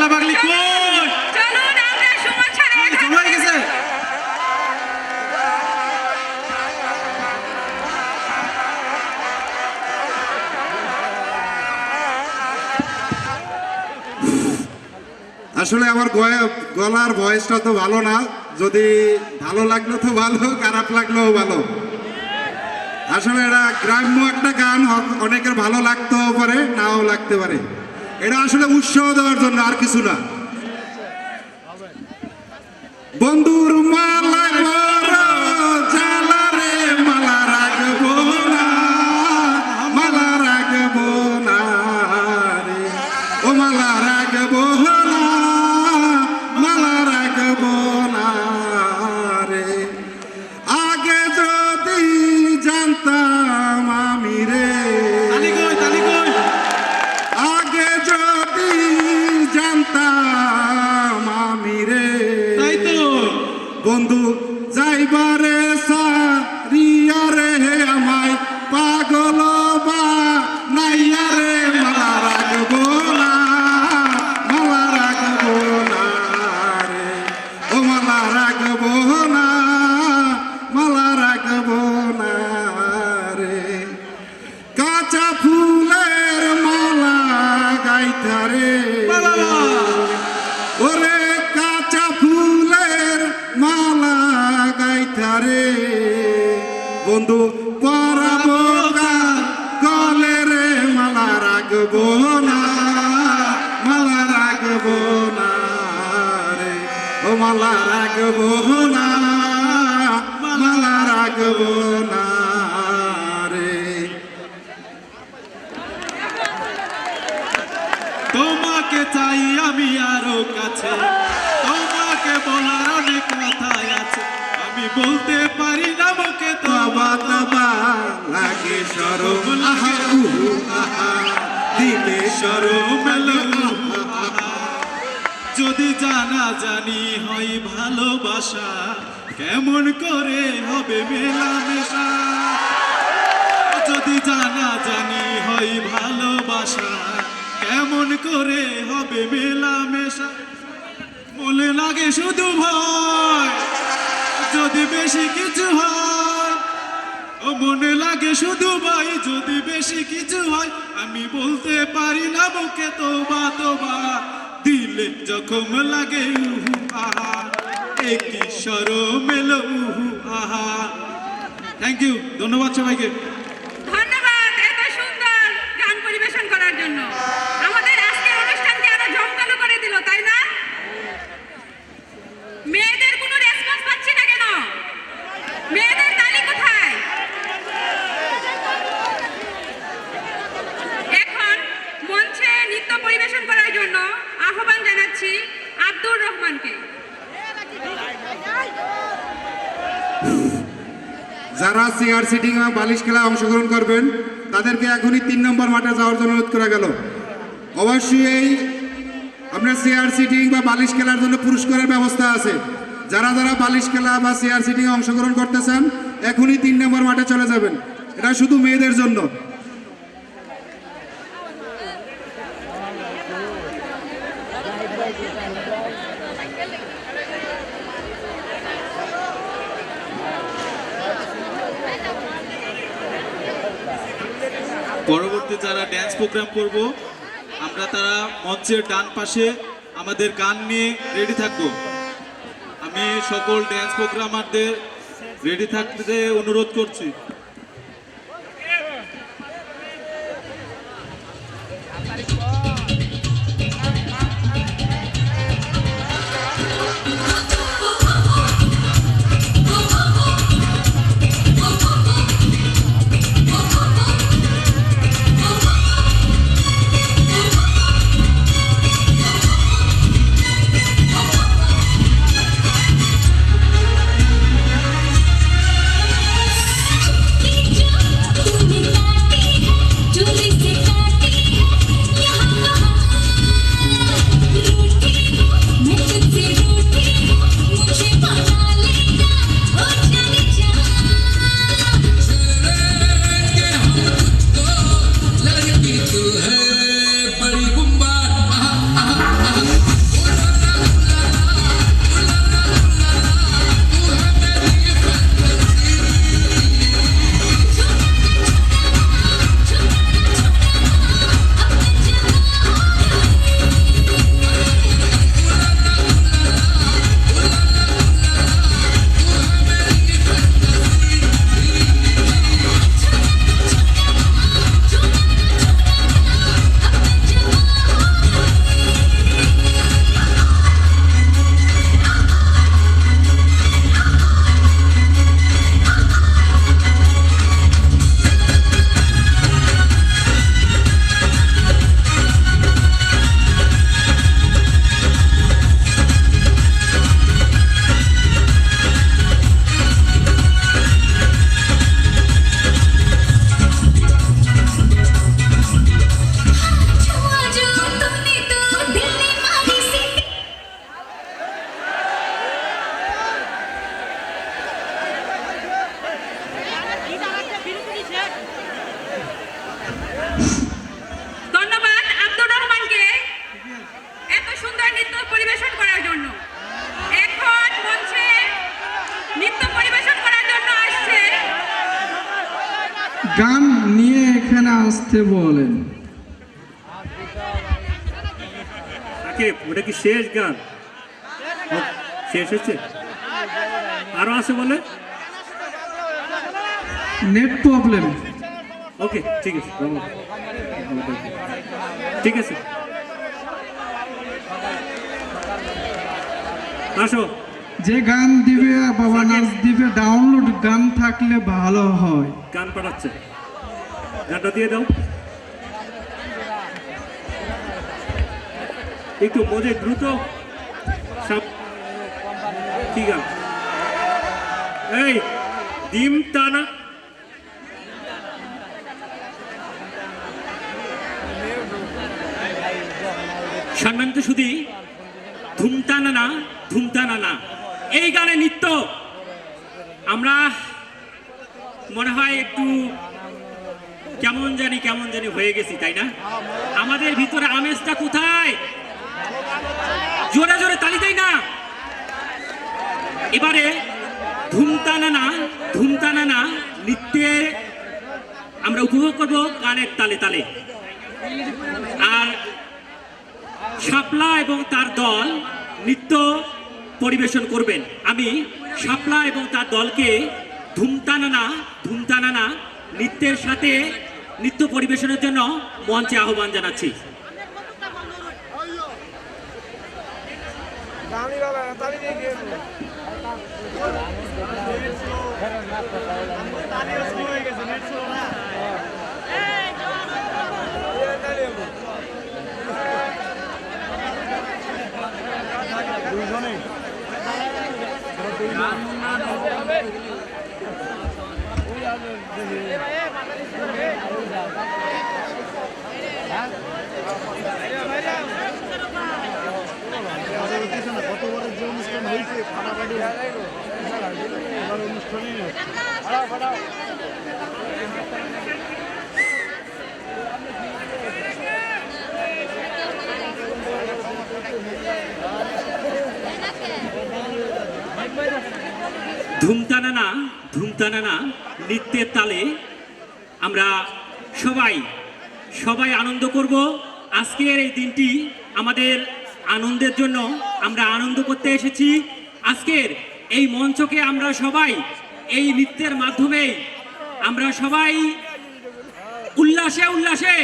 পাগলা পাগলি কই? চলুন আমরা সময় ছাড়া জমা হয়ে গেছে। আসলে আমার গলার ভয়েসটা তো ভালো না, যদি ভালো লাগলো তো ভালো, খারাপ লাগলেও ভালো। আসলে এটা গ্রাম্য একটা গান, অনেকের ভালো লাগতেও পারে নাও লাগতে পারে। এটা আসলে উৎসাহ দেওয়ার জন্য, আর কিছু না। বন্ধুর মালা জ্বালা রে, মালা রাখবো না, মালা রাখবো না রে, ও মালা রাখবো না, মালা রাখবো না রে। আগে যদি জানতাম আমি রে, তালি কই, তালি কই? আগে যদি জানতাম আমি রে, তাই তো। বন্ধু যাইবারে সারিয়া রে, আমায় পাগল বা নাইয়া রে, মালা রাখবো না, মালা রাখবো না রে, ও মালা রাখবো না, মালা রাখবো না রে। কাঁচা ফুলের মালা গাইতা রে, ওরে কাঁচা ফুলের মালা গাইতা রে, বন্ধু পরাবো গলে রে, মালা রাখবো না, মালা রাখবো না রে, ও মালা রাখবো না, মালা রাখবো না রে। তোমাকে চাই আমি আরো কাছে, তোমাকে বলার অনেক কথাই আছে, আমি বলতে পারি না মুখে। তবা তবা লাগে শরম, আহা উহু আহা, দিলে শরম এলো আহা। যদি জানা জানি হয় ভালোবাসা, কেমন করে হবে মেলামেশা? যদি জানা জানি হয় ভালোবাসা, কেমন করে হবে মেলামেশা? মনে লাগে শুধু ভয়, যদি বেশি কিছু হয়। ও মনে লাগে শুধু ভয়, যদি বেশি কিছু হয়। আমি বলতে পারি না মুখে তোবা তোবা, দিলে জখম লাগে উহু আহা, একই শরম এলো উহু আহা। থ্যাংক ইউ, ধন্যবাদ সবাইকে। ধন্যবাদ এত সুন্দর গান পরিবেশন করার জন্য। আমাদের আজকের অনুষ্ঠানকে আরো জমকালো করে দিল, তাই না? মেয়েদের কোনো রেসপন্স পাচ্ছি না কেন? মেয়েদের তালি কোথায়? এখন মঞ্চে নৃত্য পরিবেশন করার জন্য আহ্বান জানাচ্ছি আব্দুর রহমানকে। যারা চেয়ার সিটিং বা বালিশ খেলায় অংশগ্রহণ করবেন, তাদেরকে এখনই 3 নম্বর মাঠে যাওয়ার জন্য অনুরোধ করা গেল। অবশ্যই এই আপনার চেয়ার সিটিং বা বালিশ খেলার জন্য পুরস্কারের ব্যবস্থা আছে। যারা যারা বালিশ খেলা বা চেয়ার সিটিং অংশগ্রহণ করতে চান, এখনই 3 নম্বর মাঠে চলে যাবেন। এটা শুধু মেয়েদের জন্য। পরবর্তী যারা ড্যান্স প্রোগ্রাম করব, আমরা তারা মঞ্চের ডান পাশে আমাদের গান নিয়ে রেডি থাকবো। আমি সকল ড্যান্স প্রোগ্রামারদের রেডি থাকতে অনুরোধ করছি। तुम्हें काटी है, चोली से काटी है, यहाँ আস্তে বলেন। সাকিব, ওটা কি শেষ গান? ও, শেষ হচ্ছে? আরো আছে বলে? Net problem. ওকে, ঠিক আছে, ঠিক আছে, আসো। যে গান দিবে বাবা নাচ দিবে, ডাউনলোড গান থাকলে ভালো হয়। গান পাঠাচ্ছে, গানটা দিয়ে দাও একটু মজে দ্রুত। কি গান? এই ডিম টানা। সম্মানিত শুধু ধুমটানা না, ধুমটানা না, এই গানে নৃত্য আমরা মনে হয় একটু কেমন জানি হয়ে গেছি, তাই না? আমাদের ভিতরে আমেজটা কোথায়? জোরে জোরে তালি দেই না? এবারে ধুমটানা না নৃত্যে আমরা উপভোগ করব গানের তালে তালে। আর শাপলা এবং তার দল নৃত্য পরিবেশন করবেন। আমি শাপলা এবং তার দলকে ধুমটানা না নৃত্যের সাথে নৃত্য পরিবেশনের জন্য মঞ্চে আহ্বান জানাচ্ছি। ধুমটানা না নৃত্যের তালে আমরা সবাই আনন্দ করব। আজকের এই দিনটি আমাদের আনন্দের জন্য, আমরা আনন্দ করতে এসেছি। আজকের এই মঞ্চকে আমরা সবাই এই নৃত্যের মাধ্যমে আমরা সবাই উল্লাসে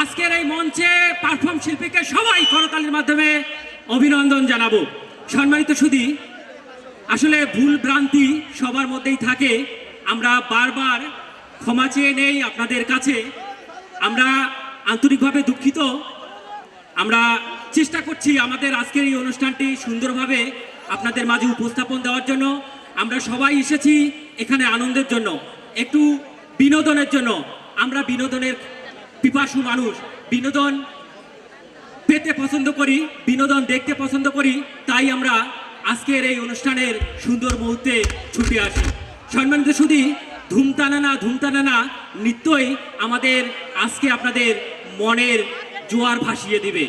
আজকের এই মঞ্চে পারফর্ম শিল্পীকে সবাই করতালির মাধ্যমে অভিনন্দন জানাবো। সম্মানিত সুধী, আসলে ভুল ভ্রান্তি সবার মধ্যেই থাকে, আমরা বারবার ক্ষমা চেয়ে নেই আপনাদের কাছে। আমরা আন্তরিকভাবে দুঃখিত। আমরা চেষ্টা করছি আমাদের আজকের এই অনুষ্ঠানটি সুন্দরভাবে আপনাদের মাঝে উপস্থাপন দেওয়ার জন্য। আমরা সবাই এসেছি এখানে আনন্দের জন্য, একটু বিনোদনের জন্য। আমরা বিনোদনের পিপাসু মানুষ, বিনোদন পেতে পছন্দ করি, বিনোদন দেখতে পছন্দ করি, তাই আমরা আজকের এই অনুষ্ঠানের সুন্দর মুহূর্তে ছুটে আসি। সম্মানিত শুধু ধুমটানা না নৃত্যই আমাদের আজকে আপনাদের মনের জোয়ার ভাসিয়ে দিবে।